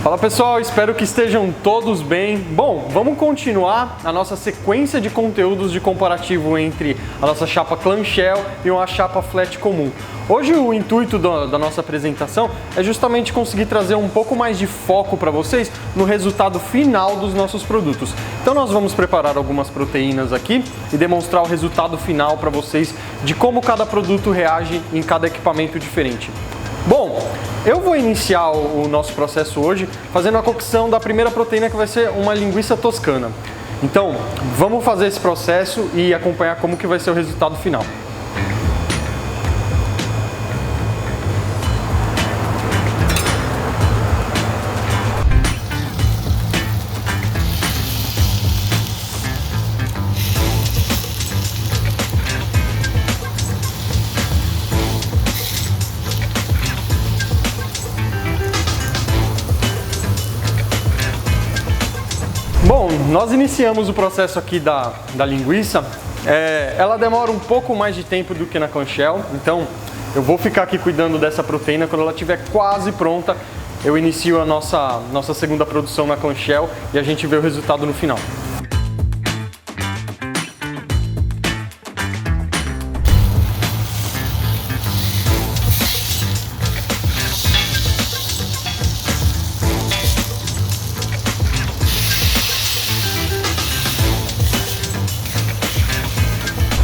Fala pessoal, espero que estejam todos bem. Bom, vamos continuar a nossa sequência de conteúdos de comparativo entre a nossa chapa clamshell e uma chapa flat comum. Hoje o intuito da nossa apresentação é justamente conseguir trazer um pouco mais de foco para vocês no resultado final dos nossos produtos. Então nós vamos preparar algumas proteínas aqui e demonstrar o resultado final para vocês de como cada produto reage em cada equipamento diferente. Bom, eu vou iniciar o nosso processo hoje fazendo a cocção da primeira proteína, que vai ser uma linguiça toscana. Então, vamos fazer esse processo e acompanhar como que vai ser o resultado final. Bom, nós iniciamos o processo aqui da linguiça. Ela demora um pouco mais de tempo do que na clamshell, então eu vou ficar aqui cuidando dessa proteína. Quando ela estiver quase pronta, eu inicio a nossa segunda produção na clamshell e a gente vê o resultado no final.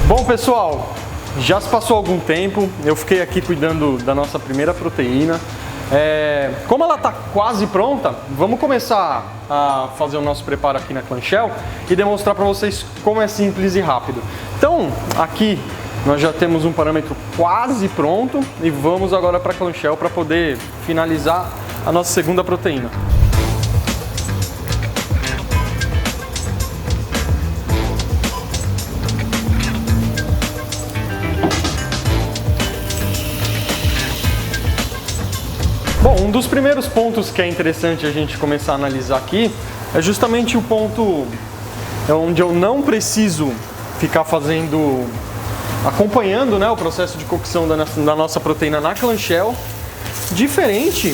Bom pessoal, já se passou algum tempo, eu fiquei aqui cuidando da nossa primeira proteína. Como ela está quase pronta, vamos começar a fazer o nosso preparo aqui na clamshell e demonstrar para vocês como é simples e rápido. Então aqui nós já temos um parâmetro quase pronto e vamos agora para a clamshell para poder finalizar a nossa segunda proteína. Bom, um dos primeiros pontos que é interessante a gente começar a analisar aqui é justamente o ponto onde eu não preciso ficar acompanhando, né, o processo de cocção da nossa proteína na clamshell, diferente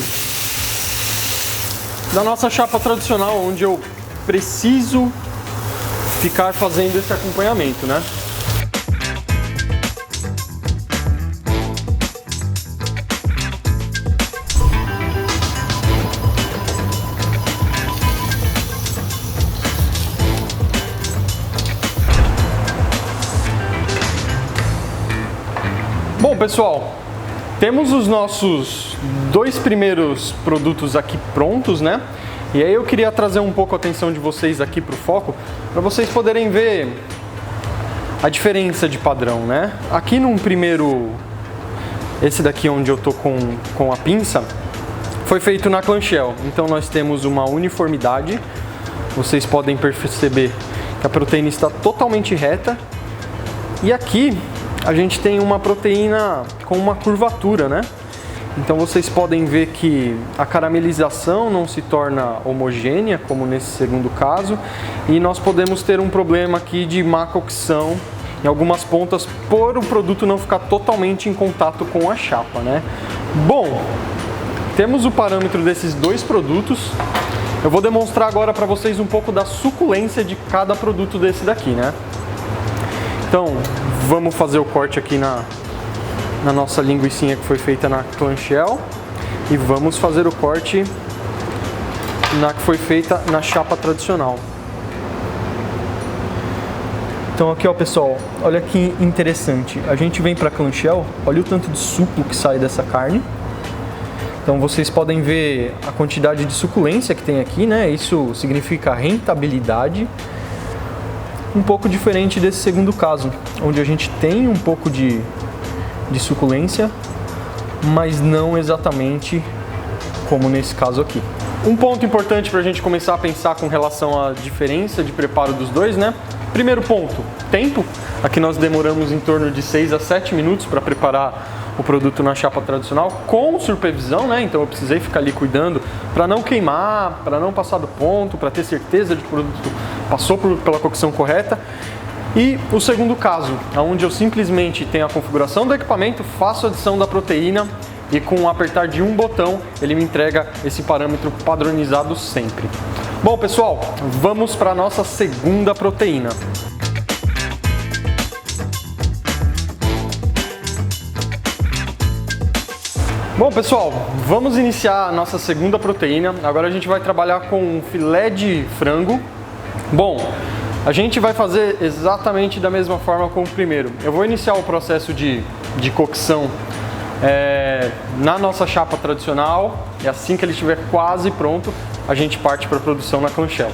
da nossa chapa tradicional, onde eu preciso ficar fazendo esse acompanhamento, né? Bom pessoal, temos os nossos dois primeiros produtos aqui prontos, né? E aí eu queria trazer um pouco a atenção de vocês aqui para o foco, para vocês poderem ver a diferença de padrão, né? Aqui num primeiro, esse daqui onde eu tô com a pinça, foi feito na clamshell. Então nós temos uma uniformidade, vocês podem perceber que a proteína está totalmente reta. E aqui a gente tem uma proteína com uma curvatura, né? Então vocês podem ver que a caramelização não se torna homogênea, como nesse segundo caso, e nós podemos ter um problema aqui de má cocção em algumas pontas por o produto não ficar totalmente em contato com a chapa, né? Bom, temos o parâmetro desses dois produtos. Eu vou demonstrar agora para vocês um pouco da suculência de cada produto desse daqui, né? Então, vamos fazer o corte aqui na nossa linguicinha que foi feita na clamshell e vamos fazer o corte na que foi feita na chapa tradicional. Então aqui ó pessoal, olha que interessante, a gente vem para a clamshell, olha o tanto de suco que sai dessa carne. Então vocês podem ver a quantidade de suculência que tem aqui, né? Isso significa rentabilidade. Um pouco diferente desse segundo caso, onde a gente tem um pouco de suculência, mas não exatamente como nesse caso aqui. Um ponto importante para a gente começar a pensar com relação à diferença de preparo dos dois, né? Primeiro ponto, tempo. Aqui nós demoramos em torno de 6 a 7 minutos para preparar o produto na chapa tradicional com supervisão, né? Então eu precisei ficar ali cuidando para não queimar, para não passar do ponto, para ter certeza de que o produto passou pela cocção correta. E o segundo caso, onde eu simplesmente tenho a configuração do equipamento, faço a adição da proteína e com o apertar de um botão ele me entrega esse parâmetro padronizado sempre. Bom pessoal, vamos para a nossa segunda proteína. Bom pessoal, vamos iniciar a nossa segunda proteína. Agora a gente vai trabalhar com um filé de frango. Bom, a gente vai fazer exatamente da mesma forma como o primeiro. Eu vou iniciar o processo de cocção na nossa chapa tradicional, e assim que ele estiver quase pronto, a gente parte para a produção na clamshell.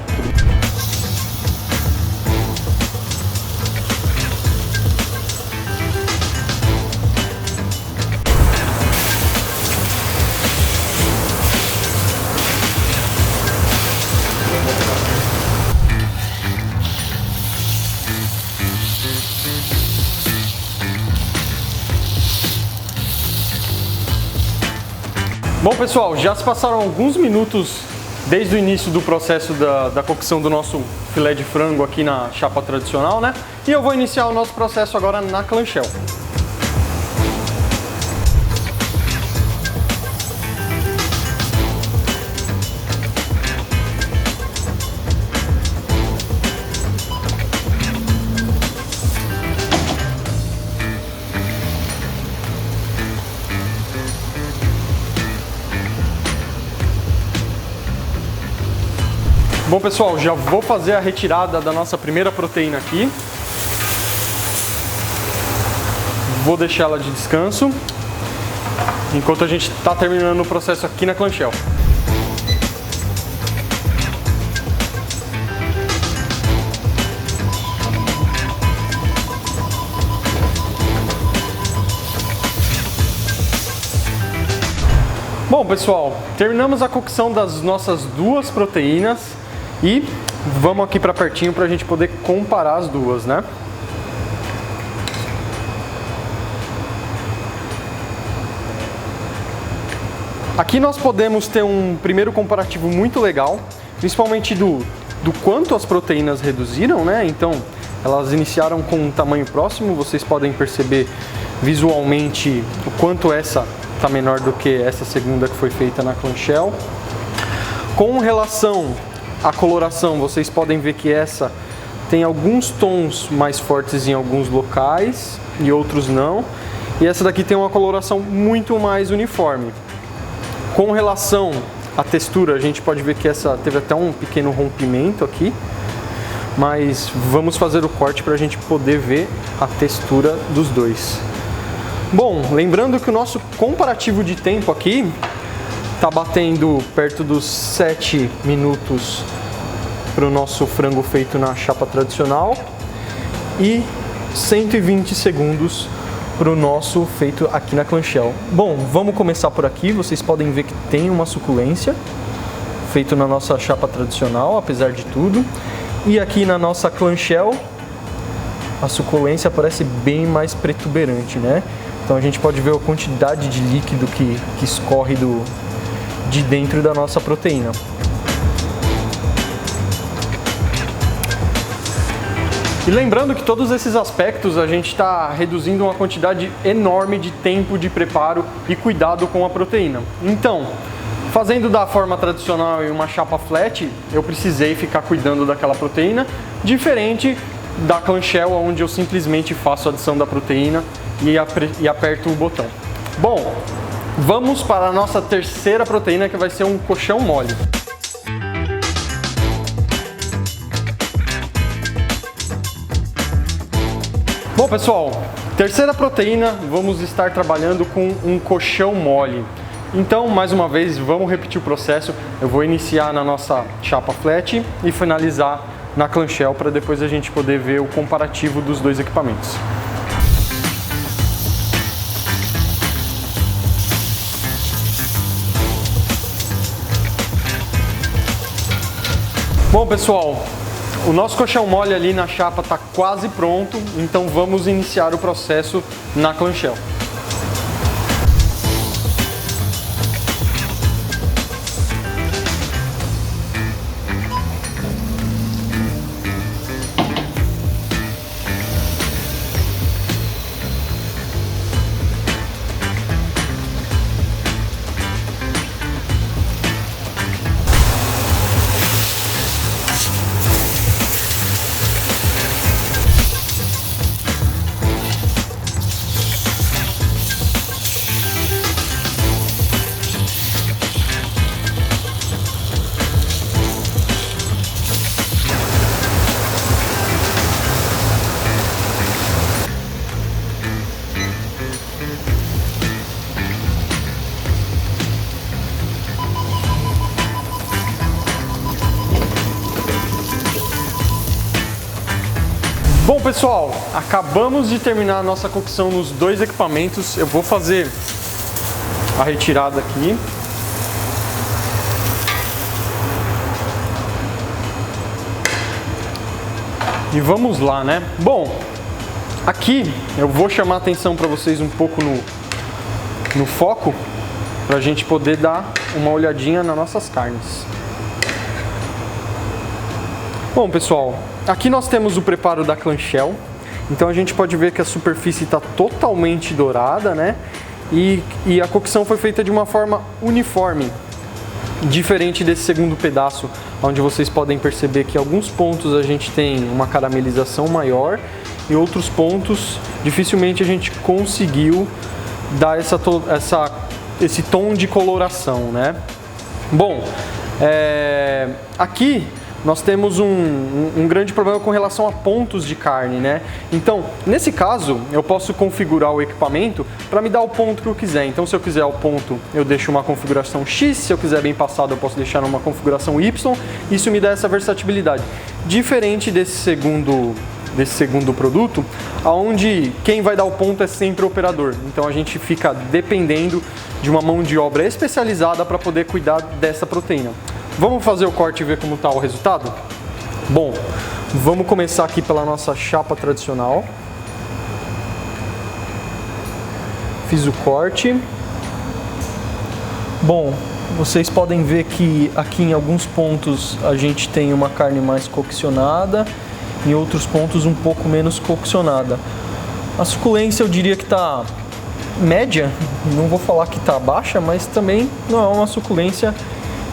Bom pessoal, já se passaram alguns minutos desde o início do processo da cocção do nosso filé de frango aqui na chapa tradicional, né? E eu vou iniciar o nosso processo agora na clamshell. Bom pessoal, já vou fazer a retirada da nossa primeira proteína aqui. Vou deixar ela de descanso, enquanto a gente está terminando o processo aqui na clamshell. Bom pessoal, terminamos a cocção das nossas duas proteínas. E vamos aqui para pertinho para a gente poder comparar as duas, né? Aqui nós podemos ter um primeiro comparativo muito legal, principalmente do quanto as proteínas reduziram, né? Então, elas iniciaram com um tamanho próximo, vocês podem perceber visualmente o quanto essa está menor do que essa segunda que foi feita na clamshell. Com relação a coloração, vocês podem ver que essa tem alguns tons mais fortes em alguns locais e outros não. E essa daqui tem uma coloração muito mais uniforme. Com relação à textura, a gente pode ver que essa teve até um pequeno rompimento aqui. Mas vamos fazer o corte para a gente poder ver a textura dos dois. Bom, lembrando que o nosso comparativo de tempo aqui está batendo perto dos 7 minutos para o nosso frango feito na chapa tradicional e 120 segundos para o nosso feito aqui na clamshell. Bom, vamos começar por aqui. Vocês podem ver que tem uma suculência feito na nossa chapa tradicional, apesar de tudo. E aqui na nossa clamshell a suculência parece bem mais protuberante, né? Então a gente pode ver a quantidade de líquido que escorre de dentro da nossa proteína. E lembrando que todos esses aspectos a gente está reduzindo uma quantidade enorme de tempo de preparo e cuidado com a proteína. Então, fazendo da forma tradicional em uma chapa flat, eu precisei ficar cuidando daquela proteína, diferente da clamshell, onde eu simplesmente faço a adição da proteína e aperto o botão. Bom, vamos para a nossa terceira proteína, que vai ser um coxão mole. Bom pessoal, terceira proteína, vamos estar trabalhando com um coxão mole. Então, mais uma vez, vamos repetir o processo. Eu vou iniciar na nossa chapa flat e finalizar na clamshell para depois a gente poder ver o comparativo dos dois equipamentos. Bom pessoal, o nosso coxão mole ali na chapa está quase pronto, então vamos iniciar o processo na clamshell. pessoal, acabamos de terminar a nossa cocção nos dois equipamentos. Eu vou fazer a retirada aqui. E vamos lá, né? Bom, aqui eu vou chamar a atenção para vocês um pouco no foco, para a gente poder dar uma olhadinha nas nossas carnes. Bom, pessoal, aqui nós temos o preparo da clamshell. Então a gente pode ver que a superfície está totalmente dourada, né? E a cocção foi feita de uma forma uniforme, diferente desse segundo pedaço, onde vocês podem perceber que em alguns pontos a gente tem uma caramelização maior e outros pontos dificilmente a gente conseguiu dar esse tom de coloração, né? Bom, aqui nós temos um grande problema com relação a pontos de carne, né? Então, nesse caso, eu posso configurar o equipamento para me dar o ponto que eu quiser. Então, se eu quiser o ponto, eu deixo uma configuração X, se eu quiser bem passado, eu posso deixar numa configuração Y. Isso me dá essa versatilidade. Diferente desse segundo produto, onde quem vai dar o ponto é sempre o operador. Então, a gente fica dependendo de uma mão de obra especializada para poder cuidar dessa proteína. Vamos fazer o corte e ver como está o resultado? Bom, vamos começar aqui pela nossa chapa tradicional. Fiz o corte. Bom, vocês podem ver que aqui em alguns pontos a gente tem uma carne mais coccionada, em outros pontos um pouco menos coccionada. A suculência eu diria que está média, não vou falar que está baixa, mas também não é uma suculência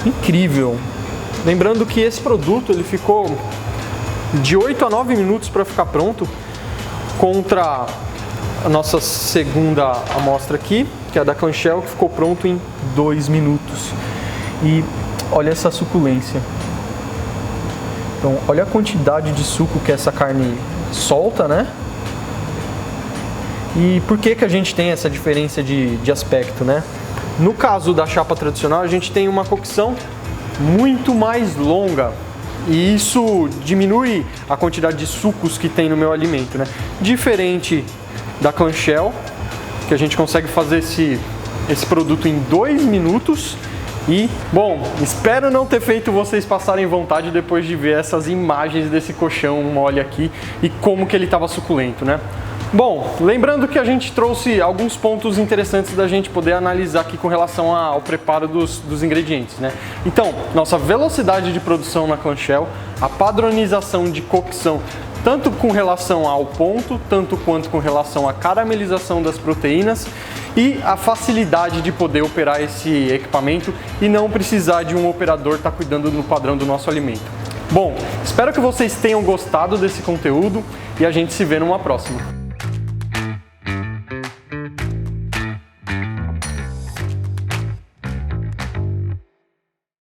incrível. Lembrando que esse produto ele ficou de 8 a 9 minutos para ficar pronto, contra a nossa segunda amostra aqui, que é a da clamshell, que ficou pronto em 2 minutos. E olha essa suculência. Então, olha a quantidade de suco que essa carne solta, né? E por que a gente tem essa diferença de aspecto, né? No caso da chapa tradicional, a gente tem uma cocção muito mais longa e isso diminui a quantidade de sucos que tem no meu alimento, né? Diferente da clamshell, que a gente consegue fazer esse produto em 2 minutos. E, bom, espero não ter feito vocês passarem vontade depois de ver essas imagens desse colchão mole aqui e como que ele estava suculento, né? Bom, lembrando que a gente trouxe alguns pontos interessantes da gente poder analisar aqui com relação ao preparo dos ingredientes, né? Então, nossa velocidade de produção na clamshell, a padronização de cocção, tanto com relação ao ponto, tanto quanto com relação à caramelização das proteínas e a facilidade de poder operar esse equipamento e não precisar de um operador estar cuidando do padrão do nosso alimento. Bom, espero que vocês tenham gostado desse conteúdo e a gente se vê numa próxima.